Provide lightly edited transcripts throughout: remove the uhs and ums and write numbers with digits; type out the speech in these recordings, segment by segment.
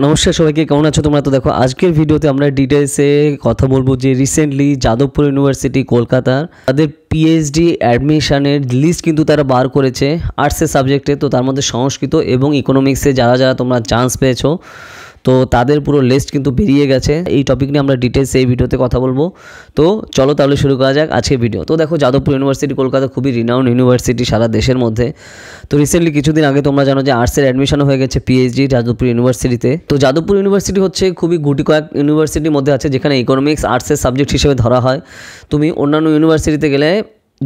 নমস্কার সবাইকে, কেমন আছো তোমরা? তো দেখো আজকের ভিডিওতে আমরা ডিটেলসে কথা বলবো যে রিসেন্টলি যাদবপুর ইউনিভার্সিটি কলকাতার তাদের পিএইচডি অ্যাডমিশনের লিস্ট কিন্তু তারা বার করেছে আর্টসের সাবজেক্টে। তো তার মধ্যে সংস্কৃত এবং ইকোনমিক্সে যারা যারা তোমরা চান্স পেয়েছো তো তাদের পুরো লিস্ট কিন্তু বেরিয়ে গেছে। এই টপিক নিয়ে আমরা ডিটেলসে এই ভিডিওতে কথা বলবো। তো চলো তাহলে শুরু করা যাক আজকের ভিডিও। তো দেখো যাদবপুর ইউনিভার্সিটি কলকাতা খুবই রিনাউন্ড ইউনিভার্সিটি সারা দেশের মধ্যে। তো রিসেন্টলি কিছুদিন আগে তোমরা জানো যে আর্টসের অ্যাডমিশন হয়ে গেছে পিএইচডি যাদবপুর ইউনিভার্সিটিতে। তো যাদবপুর ইউনিভার্সিটি হচ্ছে খুবই গুটি কয়েক ইউনিভার্সিটির মধ্যে আছে যেখানে ইকোনমিক্স আর্টসের সাবজেক্ট হিসেবে ধরা হয়। তুমি অন্যান্য ইউনিভার্সিটিতে গেলে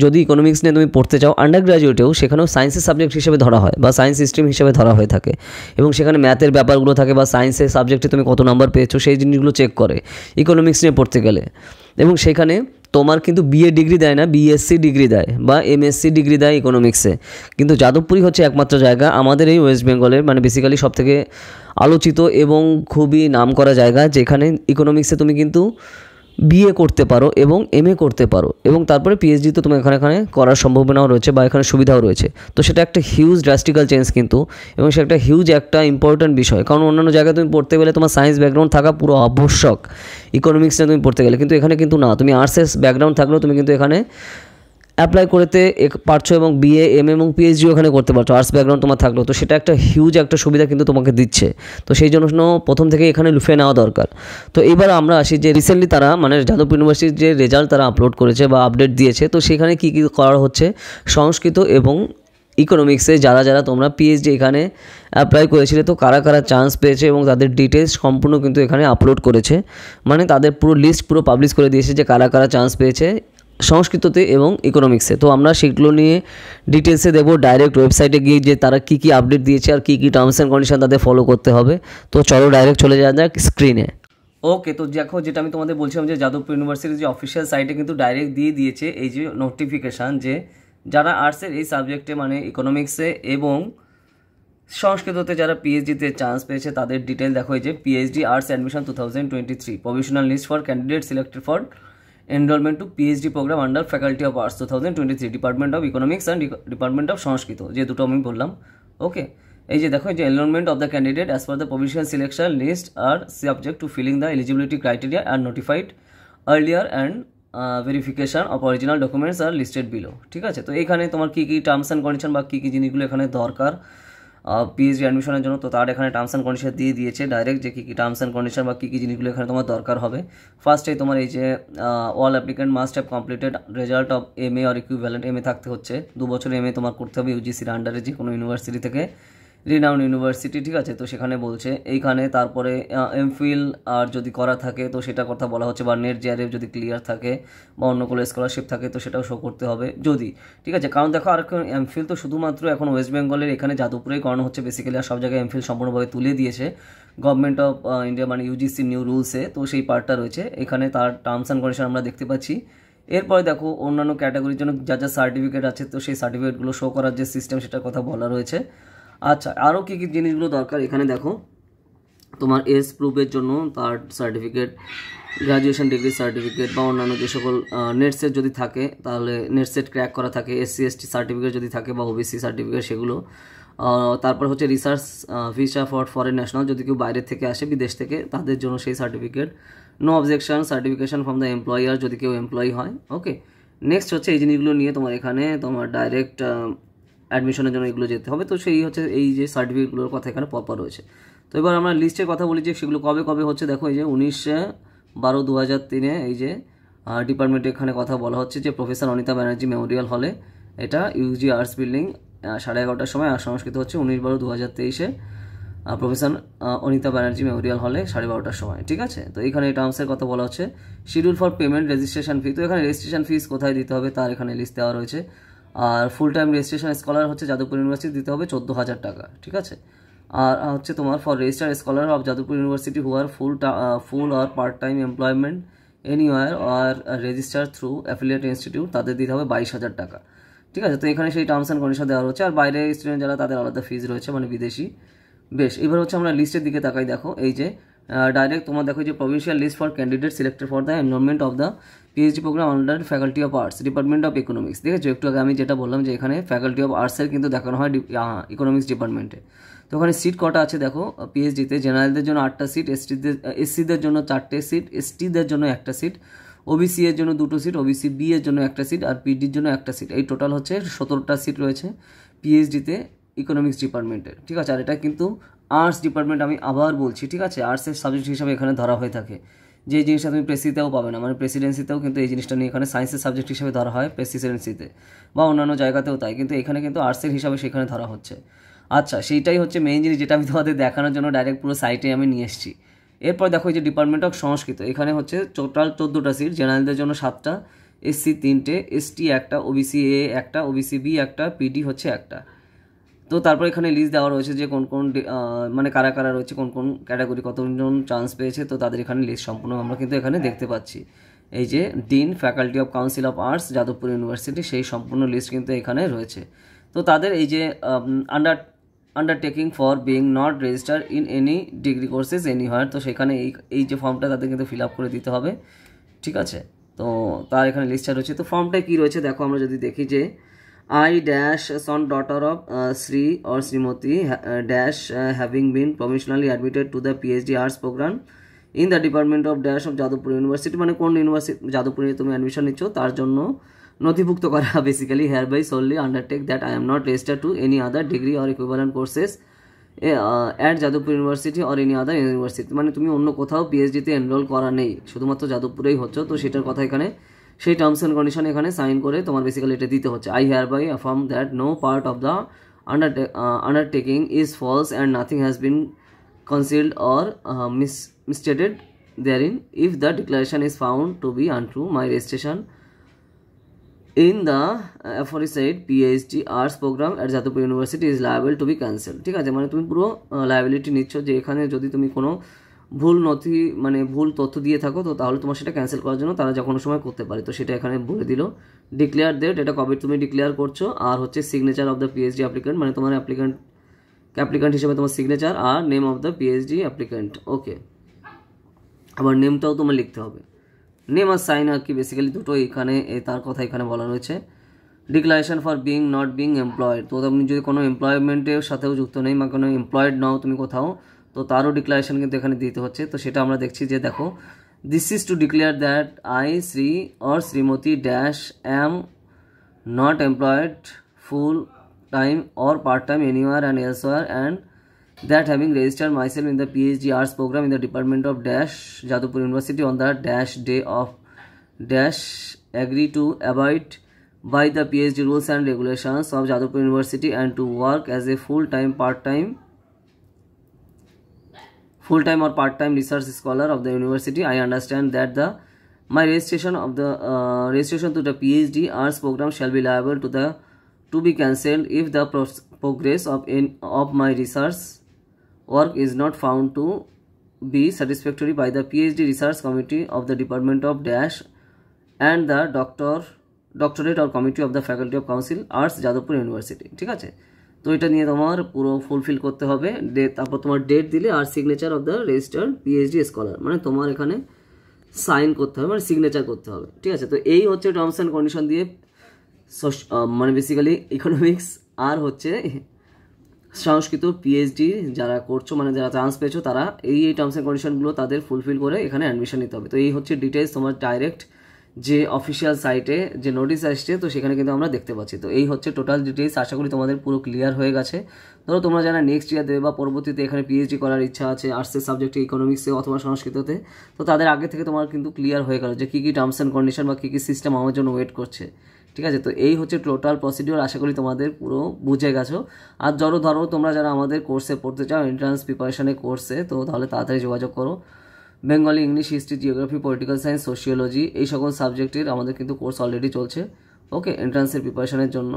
যদি ইকোনমিক্স নিয়ে তুমি পড়তে চাও আন্ডার গ্র্যাজুয়েটেও সেখানেও সায়েন্সের সাবজেক্ট হিসেবে ধরা হয় বা সায়েন্স স্ট্রিম হিসেবে ধরা হয়ে থাকে, এবং সেখানে ম্যাথের ব্যাপারগুলো থাকে বা সায়েন্সের সাবজেক্টে তুমি কত নাম্বার পেয়েছো সেই জিনিসগুলো চেক করে ইকোনমিক্স নিয়ে পড়তে গেলে। এবং সেখানে তোমার কিন্তু বিএ ডিগ্রি দেয় না, বিএসসি ডিগ্রি দেয় বা এমএসসি ডিগ্রি দেয় ইকোনমিক্সে। কিন্তু যাদবপুরই হচ্ছে একমাত্র জায়গা আমাদের এই ওয়েস্ট বেঙ্গলের, মানে বেসিক্যালি সবথেকে আলোচিত এবং খুবই নামকরা জায়গা যেখানে ইকোনমিক্সে তুমি কিন্তু বিএ করতে পারো এবং এমএ করতে পারো, এবং তারপরে পিএইচডি তো তুমি এখানে করার সম্ভাবনাও রয়েছে বা এখানে সুবিধাও রয়েছে। তো সেটা একটা হিউজ ড্রাস্টিক্যাল চেঞ্জ কিন্তু, এবং সেটা একটা হিউজ একটা ইম্পর্ট্যান্ট বিষয়। কারণ অন্যান্য জায়গায় তুমি পড়তে গেলে তোমার সায়েন্স ব্যাকগ্রাউন্ড থাকা পুরো আবশ্যক ইকোনমিক্স নিয়ে তুমি পড়তে গেলে, কিন্তু এখানে কিন্তু না, তুমি আর্টসের ব্যাকগ্রাউন্ড থাকলেও তুমি কিন্তু এখানে অ্যাপ্লাই করতে পারছো এবং বিএ এমএ এবং পিএইচডিও এখানে করতে পারছো আর্টস ব্যাকগ্রাউন্ড তোমার থাকলো। তো সেটা একটা হিউজ একটা সুবিধা কিন্তু তোমাকে দিচ্ছে। তো সেই জন্য প্রথম থেকে এখানে লুফে নেওয়া দরকার। তো এবার আমরা আসি যে রিসেন্টলি তারা মানে যাদবপুর ইউনিভার্সিটির যে রেজাল্ট তারা আপলোড করেছে বা আপডেট দিয়েছে, তো সেখানে কী কী করা হচ্ছে সংস্কৃত এবং ইকোনমিক্সে যারা যারা তোমরা পিএইচডি এখানে অ্যাপ্লাই করেছিলে তো কারা কারা চান্স পেয়েছে এবং তাদের ডিটেলস সম্পূর্ণ কিন্তু এখানে আপলোড করেছে, মানে তাদের পুরো লিস্ট পুরো পাবলিশ করে দিয়েছে যে কারা কারা চান্স পেয়েছে সংস্কৃততে এবং ইকোনমিক্সে। তো আমরা সেগুলো নিয়ে ডিটেলসে দেবো ডাইরেক্ট ওয়েবসাইটে গিয়ে যে তারা কী কী আপডেট দিয়েছে আর কী কী টার্মস অ্যান্ড কন্ডিশন তাদের ফলো করতে হবে। তো চলো ডাইরেক্ট চলে যাওয়া যাক স্ক্রিনে। ওকে, তো দেখো যেটা আমি তোমাদের বলছিলাম যে যাদবপুর ইউনিভার্সিটির যে অফিসিয়াল সাইটে কিন্তু ডাইরেক্ট দিয়ে দিয়েছে এই যে নোটিফিকেশান যে যারা আর্টসের এই সাবজেক্টে মানে ইকোনমিক্সে এবং সংস্কৃততে যারা পিএইচডিতে চান্স পেয়েছে তাদের ডিটেল দেখো। এই যে PhD arts admission 2023 provisional list for candidate selected for enrolment to PhD programme under faculty of arts 2023 department of economics and department of Sanskrit, যে দুটো আমি বললাম। ওকে, এই যে দেখো যে enrolment of the candidate as per the provisional selection list are subject to filling the eligibility criteria are notified earlier and verification of original documents are listed below. ঠিক আছে, তো এখানে তোমার কী কী টার্মস অ্যান্ড কন্ডিশন বা কী কী জিনিসগুলো এখানে দরকার PhD অ্যাডমিশনের জন্য, তো তার এখানে টার্মস অ্যান্ড কন্ডিশন দিয়ে দিয়েছে ডাইরেক্ট যে কী কী টার্মস অ্যান্ড কন্ডিশন বা কী কী জিনিসগুলো এখানে তোমার দরকার হবে। ফার্স্টে তোমার এই যে all applicant must have completed result of MA or equivalent, MA থাকতে হচ্ছে 2 বছর এমএ তোমার করতে হবে ইউজিসির আন্ডারে যে কোনো ইউনিভার্সিটি থেকে, রিনাউন্ড ইউনিভার্সিটি। ঠিক আছে, তো সেখানে বলছে এইখানে তারপরে এমফিল আর যদি করা থাকে তো সেটা কথা বলা হচ্ছে, বা নেট জেআরএফ যদি ক্লিয়ার থাকে বা অন্য কোনো স্কলারশিপ থাকে তো সেটাও শো করতে হবে যদি। ঠিক আছে, কারণ দেখো আর এমফিল তো শুধুমাত্র এখন ওয়েস্ট বেঙ্গলের এখানে যাদবপুরেই করানো হচ্ছে বেসিক্যালি, আর সব জায়গায় এমফিল সম্পূর্ণভাবে তুলে দিয়েছে গভর্নমেন্ট অফ ইন্ডিয়া মানে ইউজিসি নিউ রুলসে। তো সেই পার্টটা রয়েছে এখানে, তার টার্মস অ্যান্ড কন্ডিশন আমরা দেখতে পাচ্ছি। এরপরে দেখো অন্যান্য ক্যাটাগরির জন্য যা যা সার্টিফিকেট আছে তো সেই সার্টিফিকেটগুলো শো করার যে সিস্টেম সেটার কথা বলা রয়েছে। আচ্ছা, আরও কী কী জিনিসগুলো দরকার এখানে দেখো, তোমার এজ প্রুফের জন্য তার সার্টিফিকেট, গ্র্যাজুয়েশন ডিগ্রি সার্টিফিকেট বা অন্যান্য যে সকল নেটসেট যদি থাকে তাহলে নেটসেট ক্র্যাক করা থাকে, এসসি এসটি সার্টিফিকেট যদি থাকে বা ওবিসি সার্টিফিকেট সেগুলো। তারপর হচ্ছে research visa for foreign national, যদি কেউ বাইরের থেকে আসে বিদেশ থেকে তাদের জন্য সেই certificate. No objection certification from the employer যদি কেউ এমপ্লয়ি হয়। ওকে, নেক্সট হচ্ছে এই জিনিসগুলো নিয়ে তোমার এখানে তোমার ডাইরেক্ট অ্যাডমিশনের জন্য এগুলো যেতে হবে। তো সেই হচ্ছে এই যে সার্টিফিকেটগুলোর কথা এখানে পরপর রয়েছে। তো এবার আমরা লিস্টের কথা বলি যে সেগুলো কবে কবে হচ্ছে। দেখো এই যে 19/12/2003 এই যে ডিপার্টমেন্টে এখানে কথা বলা হচ্ছে যে প্রফেসর অনিতা ব্যানার্জি মেমোরিয়াল হলে, এটা ইউজি আর্টস বিল্ডিং 11:30টার সময়। আর সংস্কৃত হচ্ছে 19/12/2023 প্রফেসর অনিতা ব্যানার্জি মেমোরিয়াল হলে 12:30টার সময়। ঠিক আছে, তো এখানে এই টার্মসের কথা বলা হচ্ছে। Schedule for payment registration fee, তো এখানে রেজিস্ট্রেশন ফিস কোথায় দিতে হবে তার এখানে লিস্ট দেওয়া রয়েছে। আর ফুল টাইম রেজিস্ট্রেশন স্কলার হচ্ছে যাদবপুর ইউনিভার্সিটি দিতে হবে 14,000 টাকা। ঠিক আছে, আর হচ্ছে তোমার for register scholar of Jadavpur university who are full or part time employment anywhere or register through affiliate institute তাদের দিতে হবে 22,000 টাকা। ঠিক আছে, তো এখানে সেই টার্মস অ্যান্ড কন্ডিশন দেওয়া রয়েছে। আর বাইরে স্টুডেন্ট যারা তাদের আলাদা ফিজ রয়েছে মানে বিদেশি। বেশ, এবার হচ্ছে আমরা লিস্টের দিকে তাকাই। দেখো এই যে ডাইরেক্ট তোমার দেখো যে provincial list for candidate selected for the enrolment of the PhD programme under faculty of arts department of economics. দেখেছো একটু আগে আমি যেটা বললাম যে এখানে ফ্যাকাল্টি অফ আর্টসের কিন্তু দেখানো হয় ইকোনমিক্স ডিপার্টমেন্টে। তো ওখানে সিট কটা আছে দেখো, পিএইচডিতে জেনারেলদের জন্য 8টা সিট, এসসিদের জন্য 4টে সিট, এসটিদের জন্য 1টা সিট, ওবিসি এর জন্য 2টো সিট, ওবিসি বি এর জন্য 1টা সিট, আর পিডির জন্য 1টা সিট। এই টোটাল হচ্ছে 17টা সিট রয়েছে পিএইচডিতে ইকোনমিক্স ডিপার্টমেন্টের, ঠিক আছে। আর এটা কিন্তু আর্টস ডিপার্টমেন্ট, আমি আবার বলছি, ঠিক আছে, আর্টসের সাবজেক্ট হিসাবে এখানে ধরা হয়ে থাকে। যে জিনিসটা তুমি প্রেসিতেও পাবে না, মানে প্রেসিডেন্সিতেও কিন্তু এই জিনিসটা নিয়ে এখানে সায়েন্সের সাবজেক্ট হিসাবে ধরা হয় প্রেসিডেন্সিতে, বা অন্যান্য জায়গাতেও তাই, কিন্তু এখানে কিন্তু আর্টসের হিসাবে সেখানে ধরা হচ্ছে। আচ্ছা, সেইটাই হচ্ছে মেইন জিনিস যেটা আমি তোমাদের দেখানোর জন্য ডাইরেক্ট পুরো সাইটে আমি নিয়ে এসেছি। এরপর দেখো যে ডিপার্টমেন্ট অফ সংস্কৃত, এখানে হচ্ছে টোটাল 14টা সিট, জেনারেলদের জন্য 7টা, এসসি 3টে, এসটি 1টা, ওবিসি এ 1টা, ওবিসি বি 1টা, পিডি হচ্ছে 1টা। তো তারপর এখানে লিস্ট দেওয়া রয়েছে যে কোন কোন মানে কারা কারা রয়েছে, কোন কোন ক্যাটাগরি কতজন চান্স পেয়েছে, তো তাদের এখানে লিস্ট সম্পূর্ণ আমরা কিন্তু এখানে দেখতে পাচ্ছি। এই যে dean faculty of council of arts Jadavpur university, সেই সম্পূর্ণ লিস্ট কিন্তু এখানে রয়েছে। তো তাদের এই যে undertaking for being not register in any degree courses anywhere, তো সেখানে এই যে ফর্মটা তাদের কিন্তু ফিল আপ করে দিতে হবে, ঠিক আছে। তো তার এখানে লিস্টটা রয়েছে। তো ফর্মটায় কী রয়েছে দেখো, আমরা যদি দেখি যে I dash son daughter of Sri or Srimati dash having been provisionally admitted to the PhD arts program in the department of dash of Jadavpur university, মানে কোন ইউনিভার্সিটি যাদবপুরে তুমি অ্যাডমিশন নিচ্ছ তার জন্য নথিভুক্ত করা, basically hereby solely undertake that I am not registered to any other degree or equivalent courses at Jadavpur university or any other university, মানে তুমি অন্য কোথাও পিএইচডিতে এনরোল করা নেই, শুধুমাত্র যাদবপুরেই হচ্ছে। তো সেটার কথা এখানে সেই টার্মস অ্যান্ড কন্ডিশন এখানে সাইন করে তোমার বেসিক্যালি এটা দিতে হচ্ছে। I hereby affirm that no part of the undertaking is false and nothing has been concealed or misstated therein. If the declaration is found to be untrue, my registration in the aforesaid PhD arts program at Jadavpur university is liable to be cancelled, ঠিক আছে। মানে তুমি পুরো liability নিচ্ছ যে এখানে যদি তুমি কোনো ভুল নথি মানে ভুল তথ্য দিয়ে থাকো, তো তাহলে তোমার সেটা ক্যান্সেল করার জন্য তারা যে কোনো সময় করতে পারে। তো সেটা এখানে বলে দিল। ডিক্লেয়ার ডেট, এটা কবে তুমি ডিক্লেয়ার করছো, আর হচ্ছে signature of the PhD applicant, মানে তোমার অ্যাপ্লিকেন্ট হিসেবে তোমার সিগনেচার, আর name of the PhD applicant. Okay, আবার নেমটাও তোমার লিখতে হবে, নেম আর সাইন আর কি, বেসিক্যালি দুটো এখানে তার কথা এখানে বলা রয়েছে। Declaration for being not being employed, তো তুমি যদি কোনো এমপ্লয়মেন্টের সাথেও যুক্ত নেই বা কোনো এমপ্লয়েড নাও তুমি কোথাও, তো তারও ডিক্লারেশন কিন্তু এখানে দিতে হচ্ছে। তো সেটা আমরা দেখছি যে দেখো, this is two declare that I Shri or Shrimati dash am not employed full time or part time anywhere and elsewhere and that having registered myself in the PhD arts program in the department of dash Jadavpur University on the dash day of dash agree to abide by the PhD rules and regulations of Jadavpur University and to work as a full-time or part-time research scholar of the university. I understand that my registration to the PhD arts program shall be liable to be cancelled if the progress of my research work is not found to be satisfactory by the PhD research committee of the department of dash and the doctorate or committee of the faculty of council arts Jadavpur university, ঠিক আছে। তো এটা নিয়ে তোমার পুরো fulfil করতে হবে, তারপর তোমার ডেট দিলে আর signature of the registered PhD scholar, মানে তোমার এখানে সাইন করতে হবে, মানে সিগনেচার করতে হবে, ঠিক আছে। তো এই হচ্ছে টার্মস অ্যান্ড কন্ডিশন দিয়ে মানে বেসিক্যালি ইকোনমিক্স আর হচ্ছে সংস্কৃত পিএইচডি যারা করছো, মানে যারা চান্স পেয়েছো, তারা এই টার্মস অ্যান্ড কন্ডিশনগুলো তাদের ফুলফিল করে এখানে অ্যাডমিশন নিতে হবে। তো এই হচ্ছে ডিটেলস তোমার ডাইরেক্ট যে অফিসিয়াল সাইটে যে নোটিশ আসছে, তো সেখানে কিন্তু আমরা দেখতে পাচ্ছি। তো এই হচ্ছে টোটাল ডিটেলস, আশা করি তোমাদের পুরো ক্লিয়ার হয়ে গেছে। ধরো তোমরা যারা নেক্সট ইয়ার দেবে বা পরবর্তীতে এখানে পিএইচডি করার ইচ্ছা আছে আর্টসের সাবজেক্টে, ইকোনমিক্সে অথবা সংস্কৃততে, তো তাদের আগে থেকে তোমার কিন্তু ক্লিয়ার হয়ে গেল যে কী কী টার্মস অ্যান্ড কন্ডিশন বা কী কী সিস্টেম আমার জন্য ওয়েট করছে, ঠিক আছে। তো এই হচ্ছে টোটাল প্রসিডিওর, আশা করি তোমাদের পুরো বুঝে গেছো। আর ধরো তোমরা যারা আমাদের কোর্সে পড়তে চাও, এন্ট্রান্স প্রিপারেশনের কোর্সে, তো তাহলে তাড়াতাড়ি যোগাযোগ করো। Bengali, English, history, geography, political science, sociology, এই সকল সাবজেক্টের আমাদের কিন্তু কোর্স অলরেডি চলছে। ওকে, এন্ট্রান্সের প্রিপারেশনের জন্য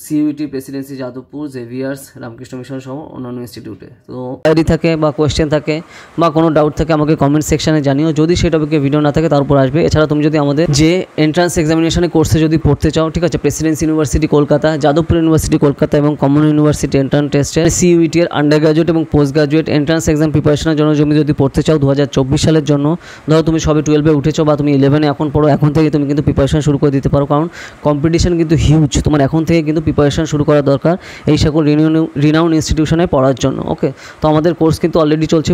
CUET, Presidency Jadavpur, Xavier's, Ramakrishna mission সহ অন্যান্য ইনস্টিটিউটে। তো কোয়ারি থাকে বা কোয়েশ্চেন থাকে বা কোনো ডাউট থাকে আমাকে কমেন্ট সেকশনে জানিও, যদি সেই টপিকে ভিডিও না থাকে তার উপর আসবে। এছাড়া তুমি যদি আমাদের যে এন্ট্রান্স এক্সামিনেশনের কোর্সে যদি পড়তে চাও, ঠিক আছে, Presidency university Kolkata, Jadavpur university Kolkata এবং কমন ইউনিভার্সিটি এন্ট্রান্স টেস্টের সিইউটি এর আন্ডার গ্রাজুয়েট এবং পোস্ট গ্রাজুয়েট এন্ট্রান্স এক্সাম প্রিপারেশনের জন্য তুমি যদি পড়তে চাও 2024 সালের জন্য, ধরো তুমি সবে 12-এ উঠেছো বা তুমি 11-এ এখন পড়ো, এখন থেকে তুমি কিন্তু প্রিপারেশন শুরু করে দিতে পারো, কারণ কম্পিটিশন কিন্তু হিউজ। তোমার এখন থেকে কিন্তু প্রিপারেশন শুরু করা দরকার এই সকল রিনাউন্ড ইনস্টিটিউশনে পড়ার জন্য। ওকে, তো আমাদের কোর্স কিন্তু অলরেডি চলছে,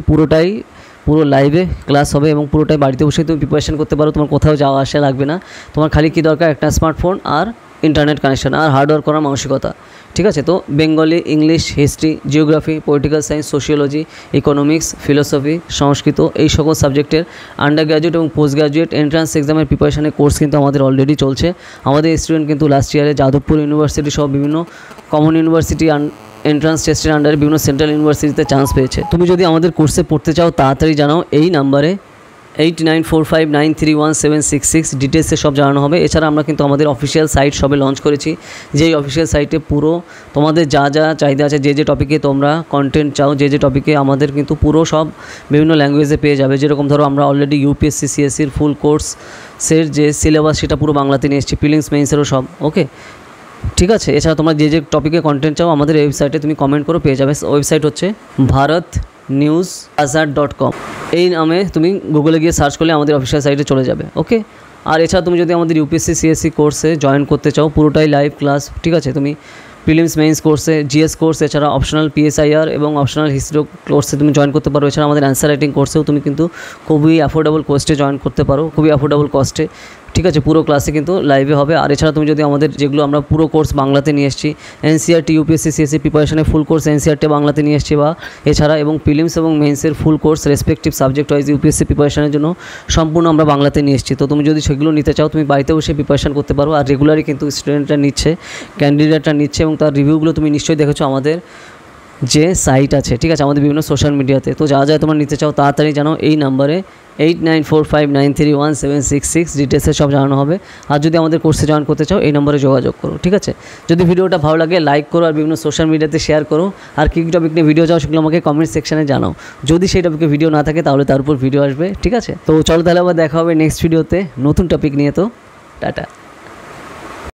পুরো লাইভে ক্লাস হবে এবং পুরোটাই বাড়িতে বসে তুমি প্রিপারেশন করতে পারো। তোমার কোথাও যাওয়া আসা লাগবে না, তোমার খালি কী দরকার, একটা স্মার্টফোন আর ইন্টারনেট কানেকশন আর হার্ডওয়ার্ক করার মানসিকতা, ঠিক আছে। তো Bengali, English, history, geography, political science, sociology, economics, philosophy, Sanskrit এই সকল সাবজেক্টের আন্ডার গ্র্যাজুয়েট এবং পোস্ট গ্র্যাজুয়েট এন্ট্রান্স এক্সামের প্রিপারেশনের কোর্স কিন্তু আমাদের অলরেডি চলছে। আমাদের স্টুডেন্ট কিন্তু লাস্ট ইয়ারে যাদবপুর ইউনিভার্সিটি সহ বিভিন্ন কমন ইউনিভার্সিটি এন্ট্রান্স টেস্টের আন্ডারে বিভিন্ন সেন্ট্রাল ইউনিভার্সিটিতে চান্স পেয়েছে। তুমি যদি আমাদের কোর্সে পড়তে চাও তাড়াতাড়ি জানাও, এই নাম্বারে 8945931766 ডিটেলসে সব জানানো হবে। এছাড়া আমরা কিন্তু আমাদের অফিসিয়াল সাইট সবে লঞ্চ করেছি, যেই অফিসিয়াল সাইটে পুরো তোমাদের যা যা চাহিদা আছে, যে টপিকে তোমরা কন্টেন্ট চাও, যে টপিকে আমাদের কিন্তু পুরো সব বিভিন্ন ল্যাঙ্গুয়েজে পেয়ে যাবে। যেরকম ধরো আমরা অলরেডি ইউপিএসসি সিএসসির ফুল কোর্সের যে সিলেবাস সেটা পুরো বাংলাতে নিয়ে এসেছি, প্রিলিমস মেইনসেরও সব। ওকে, ঠিক আছে। এছাড়া তোমরা যে টপিকে কন্টেন্ট চাও আমাদের ওয়েবসাইটে তুমি কমেন্ট করো, পেয়ে যাবে। ওয়েবসাইট হচ্ছে bharatnewsazar.com। এই নামে তুমি গুগলে গিয়ে সার্চ করলে আমাদের অফিসিয়াল সাইটে চলে যাবে। ওকে, আর এছাড়া তুমি যদি আমাদের ইউপিএসসি সিএসসি কোর্সে জয়েন করতে চাও, পুরোটাই লাইভ ক্লাস, ঠিক আছে, তুমি প্রিলিমস মেইনস কোর্সে, জিএস কোর্স, এছাড়া অপশনাল পিএসআইআর এবং অপশনাল হিস্ট্রি কোর্সে তুমি জয়েন করতে পারো। এছাড়া আমাদের অ্যান্সার রাইটিং কোর্সেও তুমি কিন্তু খুবই অ্যাফোর্ডেবল কস্টে জয়েন করতে পারো, খুবই অ্যাফোর্ডেবল কস্টে, ঠিক আছে। পুরো ক্লাসে কিন্তু লাইভে হবে। আর এছাড়া তুমি যদি আমাদের যেগুলো আমরা পুরো কোর্স বাংলাতে নিয়ে এসেছি, এনসিআরটি, ইউপিএসসি সিএসসি প্রিপারেশনের ফুল কোর্স এনসিআরটি বাংলাতে নিয়ে এসেছি, বা এছাড়া এবং প্রিলিমস এবং মেইনসের full course respective subject wise UPSC প্রিপারেশনের জন্য সম্পূর্ণ আমরা বাংলাতে নিয়ে এসেছি। তো তুমি যদি সেগুলো নিতে চাও তুমি বাড়িতে বসে প্রিপারেশন করতে পারো। আর রেগুলারই কিন্তু স্টুডেন্টরা নিচ্ছে, ক্যান্ডিডেটরা নিচ্ছে, এবং তার রিভিউগুলো তুমি নিশ্চয়ই দেখেছো আমাদের যে সাইট আছে, ঠিক আছে, আমাদের বিভিন্ন সোশ্যাল মিডিয়াতে। তো যা যা তোমরা নিতে চাও তাড়াতাড়ি জানাও, এই নাম্বারে 8945931766 ডিটেলসে সব জানানো হবে। আর যদি আমাদের কোর্সে জয়েন করতে চাও এই নম্বরে যোগাযোগ করো, ঠিক আছে। যদি ভিডিওটা ভালো লাগে লাইক করো আর বিভিন্ন সোশ্যাল মিডিয়াতে শেয়ার করো। আর কী টপিক নিয়ে ভিডিও চাও সেগুলো আমাকে কমেন্ট সেকশনে জানাও। যদি সেই টপিকে ভিডিও না থাকে তাহলে তার উপর ভিডিও আসবে, ঠিক আছে। তো চলো তাহলে আবার দেখা হবে নেক্সট ভিডিওতে নতুন টপিক নিয়ে। তো টাটা।